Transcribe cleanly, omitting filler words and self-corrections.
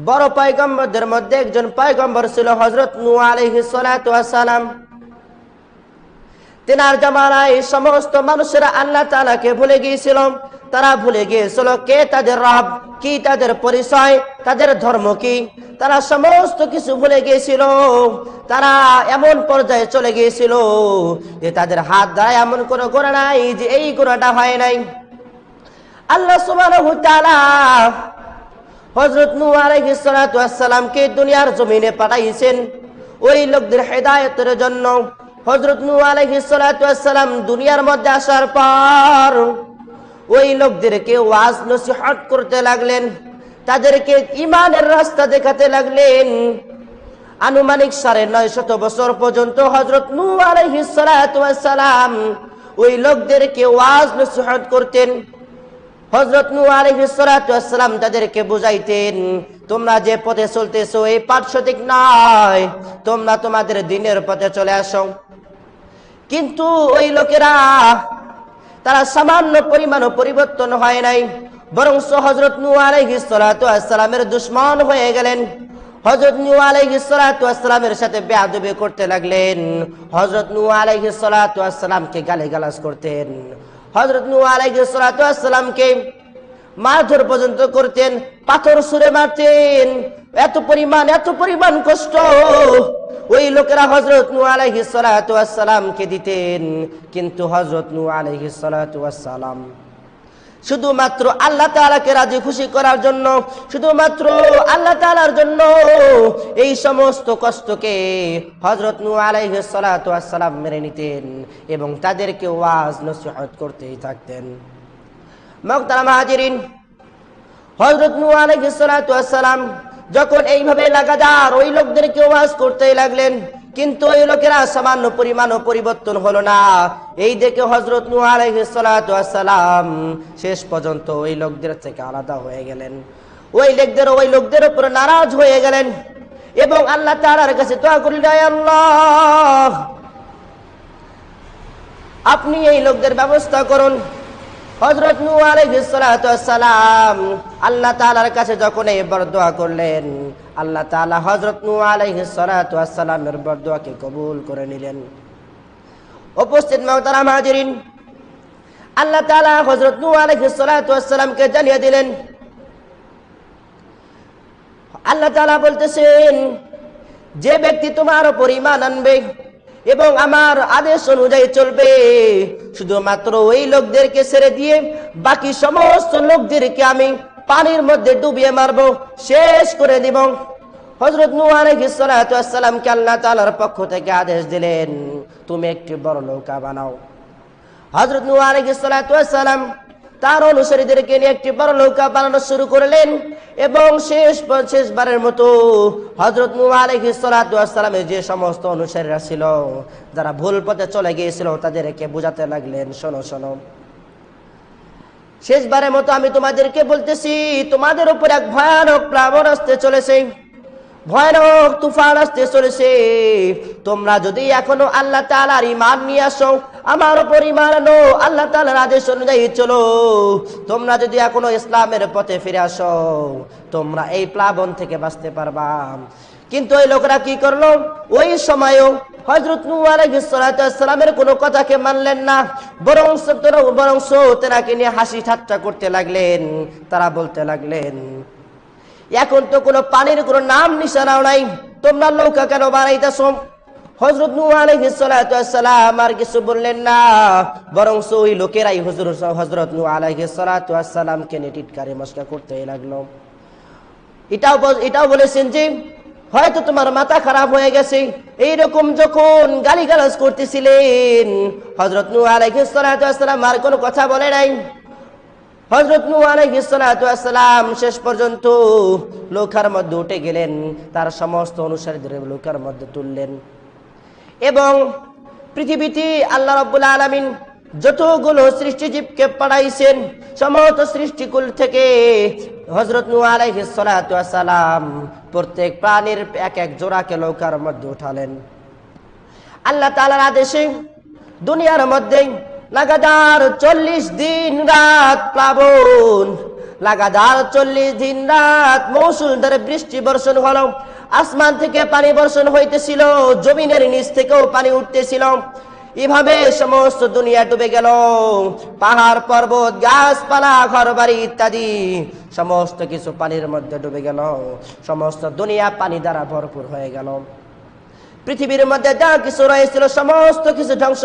বড় পয়গম্বরদের মধ্যে একজন পয়গম্বর ছিল হযরত নূহ আলাইহিস সালাতু ওয়াস সালাম। তিনার জামানায় সমস্ত মানুষেরা আল্লাহ তাআলাকে ভুলে গিয়েছিল। তারা ভুলে গিয়েছিল কে তাদের রব, কি তাদের পরিচয়, তাদের ধর্ম কি, তারা সমস্ত কিছু ভুলে গিয়েছিল। তারা এমন পর্যায়ে চলে গিয়েছিল যে তাদের হাত দ্বারা এমন কোনো গুনাহ নাই যে এই গুনাহটা হয় নাই। আল্লাহ সুবহানাহু ওয়া তাআলা হযরত নূহ আলাইহিস সালাতু ওয়াস সালামকে দুনিয়ার জমিনে পাঠাইছেন ওই লোকদের হেদায়েতের জন্য। হযরত নূহ আলাইহিস সালাতু ওয়াস সালাম দুনিয়ার মধ্যে আসার পর ওই লোকদেরকে ওয়াজ নসিহত করতে লাগলেন, তাদেরকে ঈমানের রাস্তা দেখাতে লাগলেন। আনুমানিক ৯৫০ বছর পর্যন্ত হযরত নূহ আলাইহিস সালাতু ওয়াস সালাম ওই লোকদেরকে ওয়াজ নসিহত করতেন। হযরত নূহ আলাইহিস সালাতু ওয়াস সালাম তাদেরকে বুঝাইতেন, তোমরা যে পথে চলতেছো এই পথ সঠিক নয়, তোমরা তোমাদের দ্বীনের পথে চলে আসো। কিন্তু ওই লোকেরা তারা সামান্য পরিমাণও পরিবর্তন হয় নাই, বরং হযরত নূহ আলাইহিস সালাতু ওয়াস সালামের দুশমন হয়ে গেলেন। হযরত নূহ আলাইহিস সালাতু ওয়াস সালামের সাথে বেয়াদবি করতে লাগলেন। হযরত নূহ আলাইহিস সালাতু ওয়াস সালামকে গালিগালাজ করতেন। হযরত নূহ আলাইহিস সালাতু ওয়াস সালামকে মারধর পর্যন্ত করতেন, পাথর ছুঁড়ে মারতেন। এত পরিমাণ কষ্ট ওই লোকেরা হযরত নূহ আলাইহিস সালাতু ওয়াস সালামকে দিতেন। কিন্তু হযরত নূহ আলাইহিস সালাতু ওয়াস সালাম শুধুমাত্র আল্লাহ তাআলাকে রাজি খুশি করার জন্য, শুধুমাত্র আল্লাহ তাআলার জন্য এই সমস্ত কষ্টকে হযরত নূহ আলাইহিস সালাতু ওয়াস সালাম মেনে নিতেন এবং তাদেরকে ওয়াজ নসিহত করতেই থাকতেন। মুহতারাম হাজিরিন, হযরত নূহ আলাইহিস সালাতু ওয়াস সালাম যখন এইভাবে লাগাতার ওই লোকদেরকে ওয়াজ করতেই লাগলেন, কিন্তু ওই লোকেরা সামান্য পরিমাণও পরিবর্তন হলো না। এই দেখে হযরত নূহ আলাইহিস সালাতু ওয়াস সালাম শেষ পর্যন্ত ওই লোকদের থেকে আলাদা হয়ে গেলেন। ওই লোকদের উপর নারাজ হয়ে গেলেন এবং আল্লাহ তাআলার কাছে দোয়া করলেন, হে আল্লাহ, আপনি এই লোকদের ব্যবস্থা করুন। হযরত নূহ আলাইহিস সালাতু ওয়াস সালাম আল্লাহ তাআলার কাছে যখন এই বরদোয়া করলেন, আল্লাহ তাআলা হযরত নূহ আলাইহিস সালাতু ওয়াস সালামের বরদোয়াকে কবুল করে নিলেন। উপস্থিত মুহতারাম হাজিরিন, আল্লাহ তাআলা হযরত নূহ আলাইহিস সালাতু ওয়াস সালামকে জানিয়ে দিলেন, আল্লাহ তাআলা বলতেছেন, যে ব্যক্তি তোমার উপর ঈমান আনবে এবং আমার আদেশ অনুযায়ী চলবে, শুধুমাত্র ওই লোকদেরকে ছেড়ে দিয়ে বাকি সমস্ত লোকদেরকে আমি পানির মধ্যে ডুবিয়ে মারবো, শেষ করে দিব। হযরত নূহ আলাইহিস সালাতু ওয়াস সালামকে আল্লাহ তাআলার পক্ষ থেকে আদেশ দিলেন, তুমি একটি বড় নৌকা বানাও। হযরত নূহ আলাইহিস সালাতু ওয়াস সালাম তার অনুসারীদেরকে নিয়ে একটি বড় নৌকা বানানো শুরু করলেন এবং শেষবারের মতো হযরত নূহ আলাইহিস সালাতু ওয়াস সালামের যে সমস্ত অনুসারীরা ছিল, যারা ভুল পথে চলে গিয়েছিল, তাদেরকে বোঝাতে লাগলেন, শোনো শোনো, শেষবারের মতো আমি তোমাদেরকে বলতেছি, তোমাদের উপর এক ভয়ানক প্লাবন আসতে চলেছে, ভয়ানক তুফান আসতে চলেছে। তোমরা যদি এখনো আল্লাহ তাআলার ঈমান নিয়ে আসো, আমার উপর ঈমান আনো, আল্লাহ তাআলার আদেশ অনুযায়ী চলো, তোমরা যদি এখনো ইসলামের পথে ফিরে আসো, তোমরা এই প্লাবন থেকে বাঁচতে পারবা। কিন্তু ওই লোকেরা কি করলো? ওই সময়ও হযরত নূহ আলাইহিস সালাতু ওয়াস সালামের কোনো কথাকে মানলেন না, বরং তেনাকে নিয়ে হাসি ঠাট্টা করতে লাগলেন। তারা বলতে লাগলেন, এখন তো কোনো পানির কোনো নাম নিশানাও নাই, তোমরা নৌকা কেন বানাইতেছো? হযরত নূহ আলাইহিস সালাতু ওয়াস সালাম আর কিছু বললেন না, বরং ওই লোকেরাই হযরত নূহ আলাইহিস সালাতু ওয়াস সালামকে নিয়ে টিটকারি মস্কা করতে লাগলো। এটাও বলেছেন যে হয়তো তোমার মাথা খারাপ হয়ে গেছে। এইরকম যখন গালিগালাজ করতেছিলেন, হযরত নূহ আলাইহিস সালাতু ওয়াস সালাম আর কোনো কথা বলে নাই। হযরত নূহ আলাইহিস সালাতু ওয়াস সালাম শেষ পর্যন্ত নৌকার মধ্যে উঠে গেলেন, তার সমস্ত অনুসারীদের নৌকার মধ্যে তুললেন এবং পৃথিবীতে আল্লাহ রাব্বুল আলামিন যতগুলো সৃষ্টিজীবকে পাঠাইছেন, সমস্ত সৃষ্টিকুল থেকে হযরত নূহ আলাইহিস সালাতু ওয়াস সালাম প্রত্যেক প্রাণীর এক এক জোড়াকে নৌকার মধ্যে উঠালেন। আল্লাহ তাআলার আদেশে দুনিয়ার মধ্যে লাগাতার 40 দিন রাত প্লাবন, লাগাতার 40 দিন রাত মৌসুলধারে বৃষ্টি বর্ষণ হলো। আসমান থেকে পানি বর্ষণ হইতেছিল, জমিনের নিচ থেকেও পানি উঠতেছিল। এভাবে সমস্ত দুনিয়া ডুবে গেল। পাহাড় পর্বত গাছপালা ঘরবাড়ি ইত্যাদি সমস্ত কিছু পানির মধ্যে ডুবে গেল। সমস্ত দুনিয়া পানি দ্বারা ভরপুর হয়ে গেল। পৃথিবীর মধ্যে যা কিছু রয়েছিল সমস্ত কিছু ধ্বংস